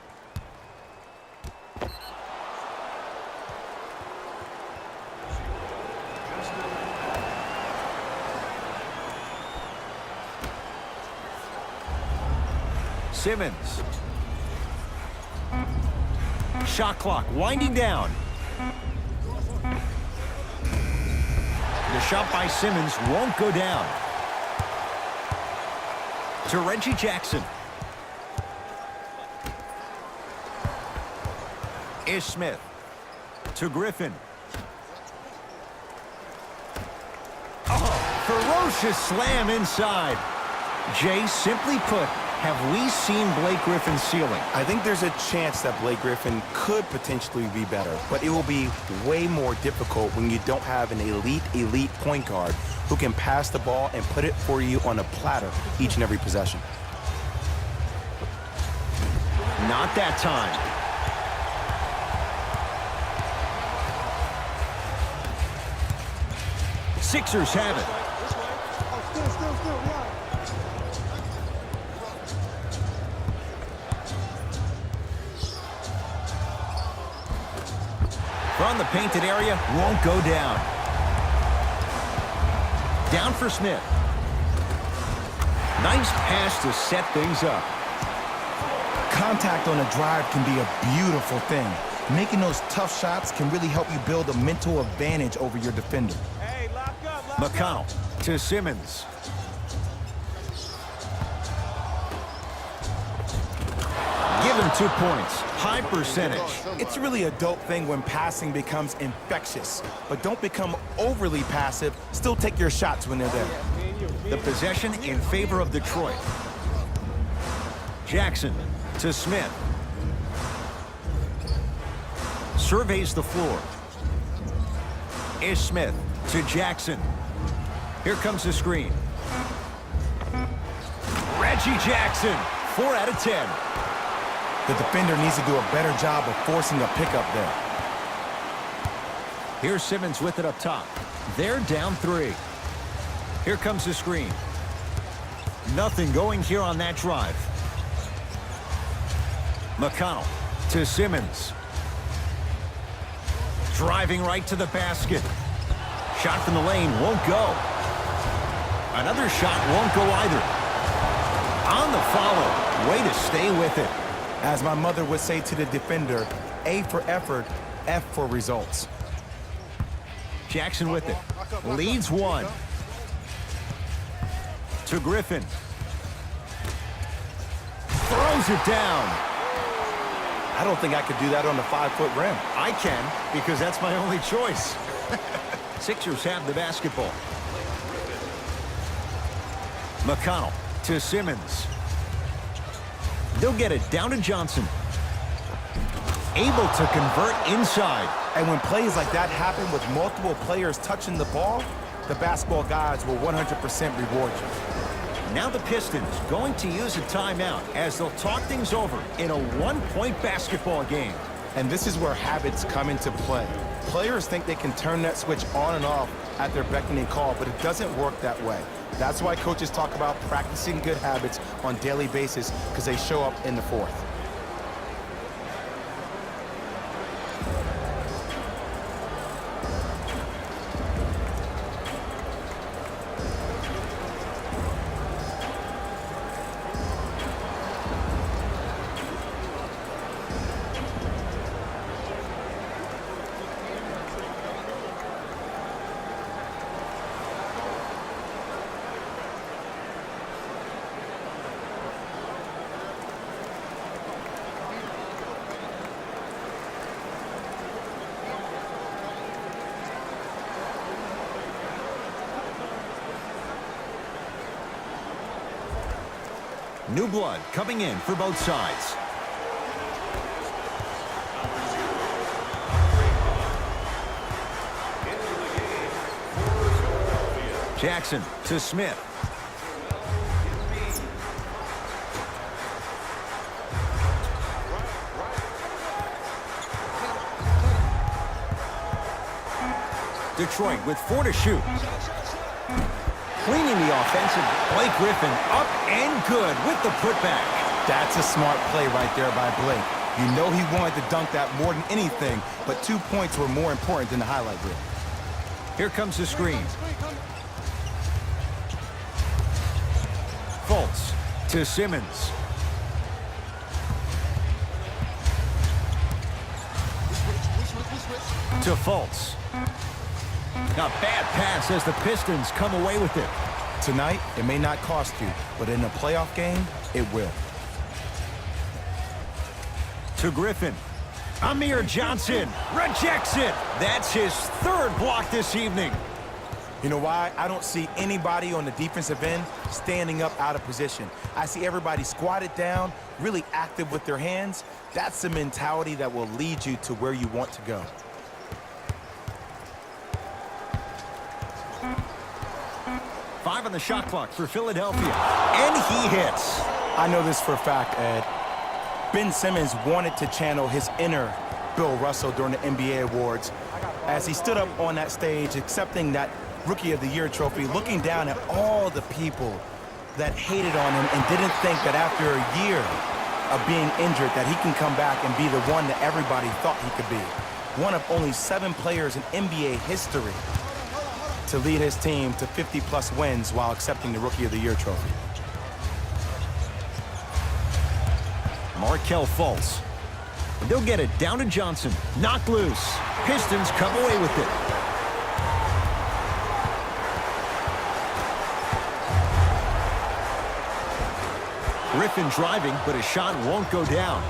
Simmons. Shot clock winding down. The shot by Simmons won't go down. To Reggie Jackson. Ish Smith. To Griffin. Oh, ferocious slam inside. Jay, simply put, have we seen Blake Griffin's ceiling? I think there's a chance that Blake Griffin could potentially be better, but it will be way more difficult when you don't have an elite point guard who can pass the ball and put it for you on a platter each and every possession. Not that time. Sixers have it. From the painted area, won't go down. Down for Smith. Nice pass to set things up. Contact on a drive can be a beautiful thing. Making those tough shots can really help you build a mental advantage over your defender. Hey, lock up. McConnell to Simmons. Give him 2 points. High percentage. It's really a dope thing when passing becomes infectious, but don't become overly passive. Still take your shots when they're there. The possession in favor of Detroit. Jackson to Smith. Surveys the floor. Ish Smith to Jackson. Here comes the screen. Reggie Jackson, 4 out of 10. The defender needs to do a better job of forcing a pickup there. Here's Simmons with it up top. They're down 3. Here comes the screen. Nothing going here on that drive. McConnell to Simmons. Driving right to the basket. Shot from the lane won't go. Another shot won't go either. On the follow. Way to stay with it. As my mother would say to the defender, A for effort, F for results. Jackson with it. Leads 1. To Griffin. Throws it down. I don't think I could do that on the 5-foot rim. I can, because that's my only choice. Sixers have the basketball. McConnell to Simmons. They'll get it down to Johnson. Able to convert inside. And when plays like that happen with multiple players touching the ball, the basketball gods will 100% reward you. Now the Pistons going to use a timeout as they'll talk things over in a 1-point basketball game. And this is where habits come into play. Players think they can turn that switch on and off at their beckoning call, but it doesn't work that way. That's why coaches talk about practicing good habits on a daily basis, because they show up in the fourth. New blood coming in for both sides. Jackson to Smith. Detroit with 4 to shoot. Cleaning the offensive. Blake Griffin up and good with the putback. That's a smart play right there by Blake. You know he wanted to dunk that more than anything, but 2 points were more important than the highlight reel. Here comes the screen. Fultz to Simmons. To Fultz. A bad pass as the Pistons come away with it. Tonight, it may not cost you, but in a playoff game, it will. To Griffin. Amir Johnson rejects it. That's his 3rd block this evening. You know why? I don't see anybody on the defensive end standing up out of position. I see everybody squatted down, really active with their hands. That's the mentality that will lead you to where you want to go. Five on the shot clock for Philadelphia. And he hits. I know this for a fact, Ed. Ben Simmons wanted to channel his inner Bill Russell during the NBA awards as he stood up on that stage accepting that Rookie of the Year trophy, looking down at all the people that hated on him and didn't think that after a year of being injured that he can come back and be the one that everybody thought he could be. One of only 7 players in NBA history to lead his team to 50-plus wins while accepting the Rookie of the Year trophy. Markelle Fultz. They'll get it down to Johnson. Knocked loose. Pistons come away with it. Griffin driving, but his shot won't go down.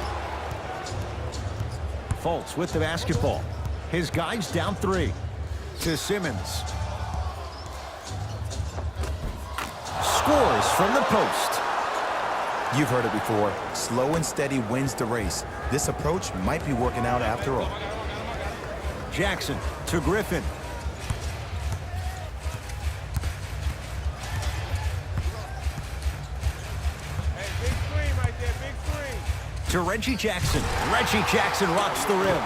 Fultz with the basketball. His guys down 3. To Simmons. Scores from the post. You've heard it before. Slow and steady wins the race. This approach might be working out after all. Jackson to Griffin. Hey, big screen right there, big screen. To Reggie Jackson. Reggie Jackson rocks the rim.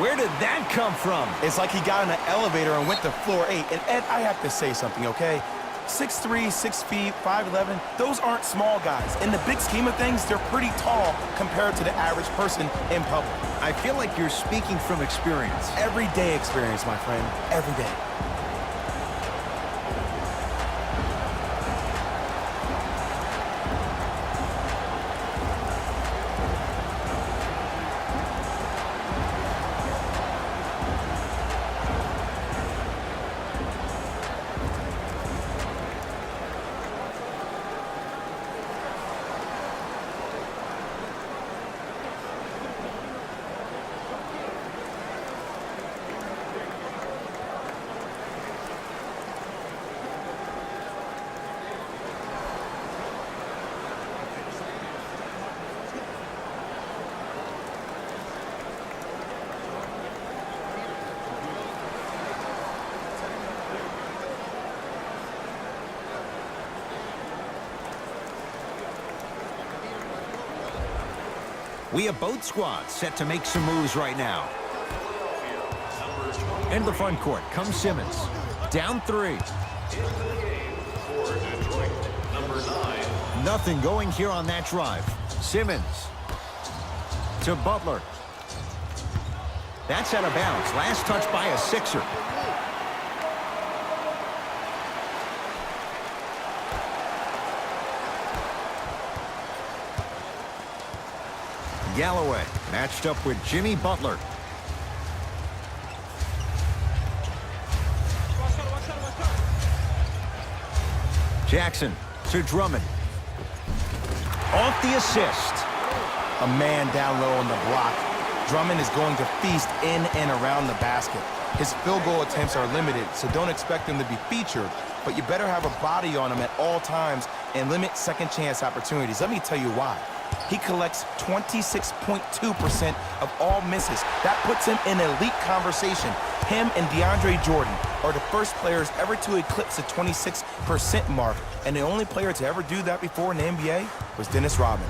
Where did that come from? It's like he got in an elevator and went to floor 8. And Ed, I have to say something, okay? 6'3", 6 feet, 5'11", those aren't small guys. In the big scheme of things, they're pretty tall compared to the average person in public. I feel like you're speaking from experience. Everyday experience, my friend. Every day. We have both squads set to make some moves right now. Into the front court comes Simmons. Down 3. Into the game for Detroit, number 9. Nothing going here on that drive. Simmons to Butler. That's out of bounds. Last touch by a Sixer. Galloway matched up with Jimmy Butler. Jackson to Drummond. Off the assist. A man down low on the block. Drummond is going to feast in and around the basket. His field goal attempts are limited, so don't expect him to be featured, but you better have a body on him at all times and limit second chance opportunities. Let me tell you why. He collects 26.2% of all misses. That puts him in elite conversation. Him and DeAndre Jordan are the first players ever to eclipse the 26% mark, and the only player to ever do that before in the NBA was Dennis Rodman.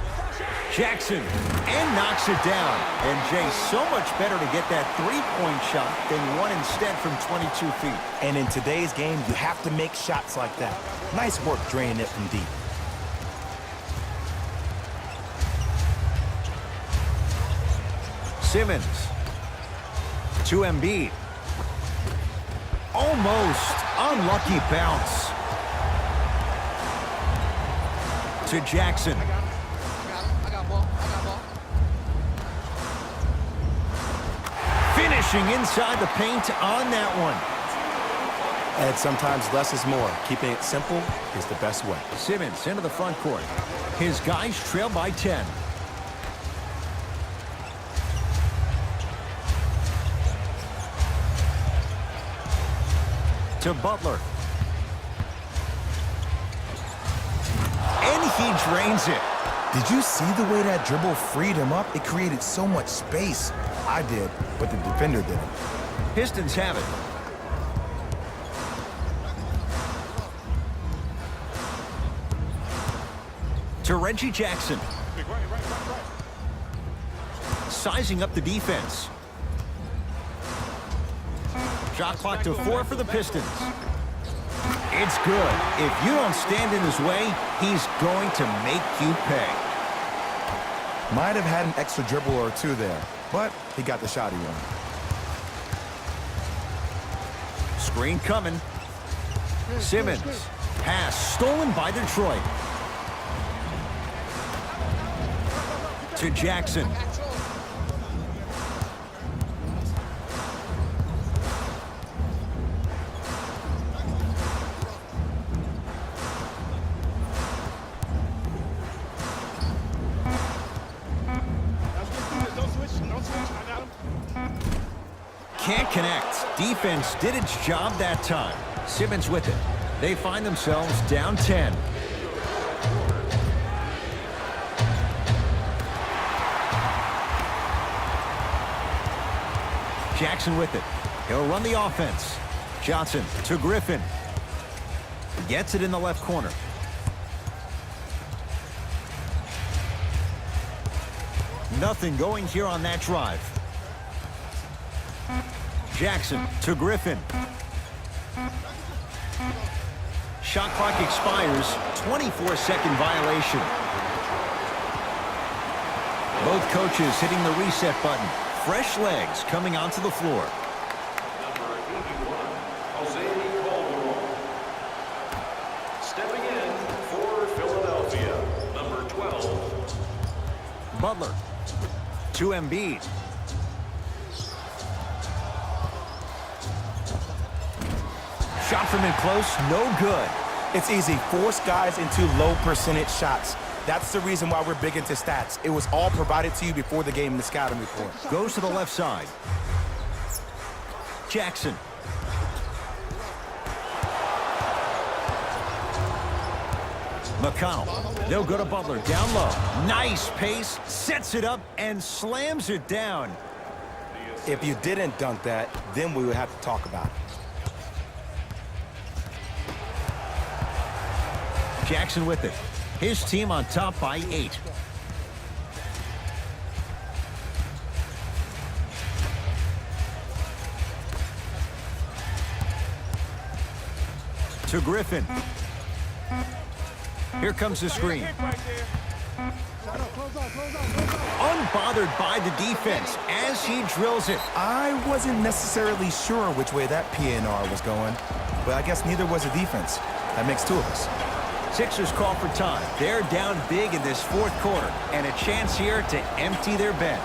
Jackson, and knocks it down. And Jay, so much better to get that three-point shot than one instead from 22 feet. And in today's game, you have to make shots like that. Nice work draining it from deep. Simmons to Embiid. Almost unlucky bounce to Jackson. Finishing inside the paint on that one. And sometimes less is more. Keeping it simple is the best way. Simmons into the front court. His guys trail by 10. To Butler. And he drains it. Did you see the way that dribble freed him up? It created so much space. I did, but the defender didn't. Pistons have it. To Reggie Jackson. Sizing up the defense. Shot clock to 4 for the Pistons. It's good. If you don't stand in his way, he's going to make you pay. Might have had an extra dribble or two there, but he got the shot he wanted. Screen coming. Simmons. Pass stolen by Detroit. To Jackson. Can't connect. Defense did its job that time. Simmons with it. They find themselves down 10. Jackson with it. He'll run the offense. Johnson to Griffin. Gets it in the left corner. Nothing going here on that drive. Jackson to Griffin. Shot clock expires. 24-second violation. Both coaches hitting the reset button. Fresh legs coming onto the floor. Number 81, Jose Calderon. Stepping in for Philadelphia, number 12. Butler to Embiid. Shot from in close, no good. It's easy. Force guys into low percentage shots. That's the reason why we're big into stats. It was all provided to you before the game in the scouting report. Goes to the left side. Jackson. McConnell. They'll go to Butler. Down low. Nice pace. Sets it up and slams it down. If you didn't dunk that, then we would have to talk about it. Jackson with it. His team on top by 8. To Griffin. Here comes the screen. Unbothered by the defense as he drills it. I wasn't necessarily sure which way that PNR was going, but I guess neither was the defense. That makes 2 of us. Sixers call for time. They're down big in this fourth quarter, and a chance here to empty their bench.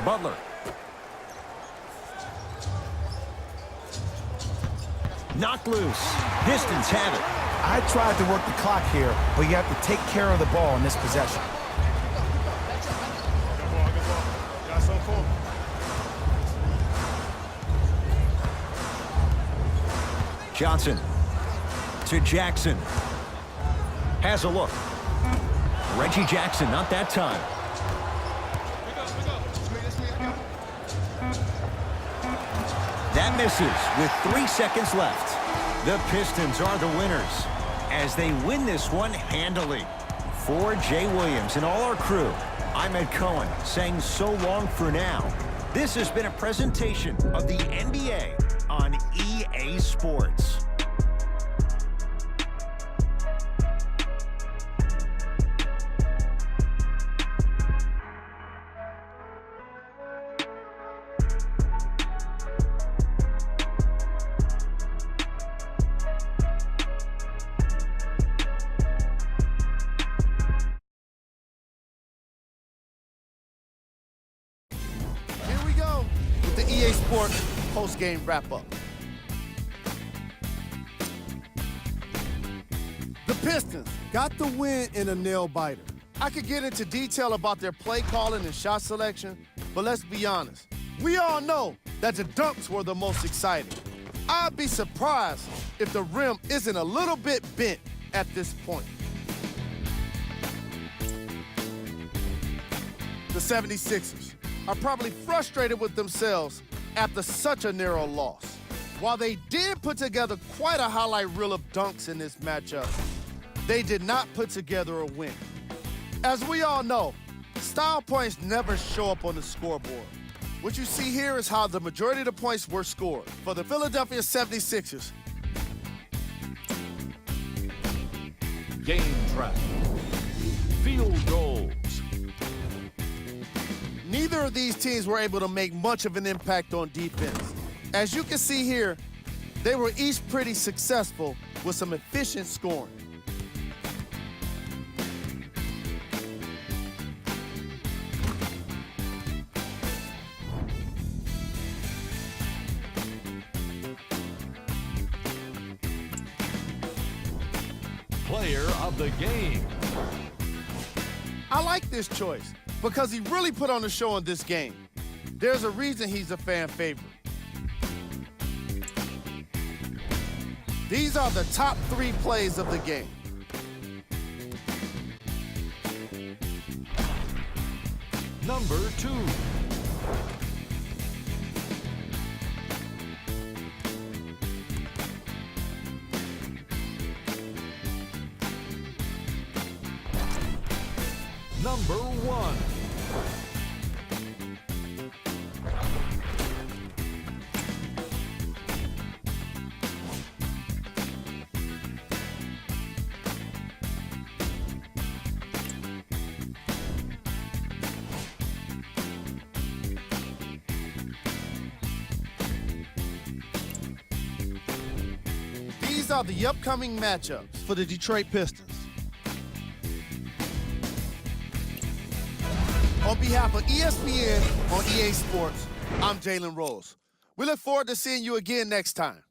Butler. Knocked loose. Pistons have it. I tried to work the clock here, but you have to take care of the ball in this possession. Good ball, good ball. Got some for him. Johnson to Jackson. Has a look. Reggie Jackson, not that time. That misses with 3 seconds left. The Pistons are the winners as they win this one handily. For Jay Williams and all our crew, I'm Ed Cohen saying so long for now. This has been a presentation of the NBA on EA Sports. With the EA Sports post-game wrap-up. The Pistons got the win in a nail-biter. I could get into detail about their play calling and shot selection, but let's be honest. We all know that the dunks were the most exciting. I'd be surprised if the rim isn't a little bit bent at this point. The 76ers are probably frustrated with themselves after such a narrow loss. While they did put together quite a highlight reel of dunks in this matchup, they did not put together a win. As we all know, style points never show up on the scoreboard. What you see here is how the majority of the points were scored. For the Philadelphia 76ers, Game track. Field goals. neither of these teams were able to make much of an impact on defense. As you can see here, they were each pretty successful with some efficient scoring. Player of the game. I like this choice because he really put on a show in this game. There's a reason he's a fan favorite. These are the top 3 plays of the game. Number 2. Number 1. These are the upcoming matchups for the Detroit Pistons. On behalf of ESPN on EA Sports, I'm Jalen Rose. We look forward to seeing you again next time.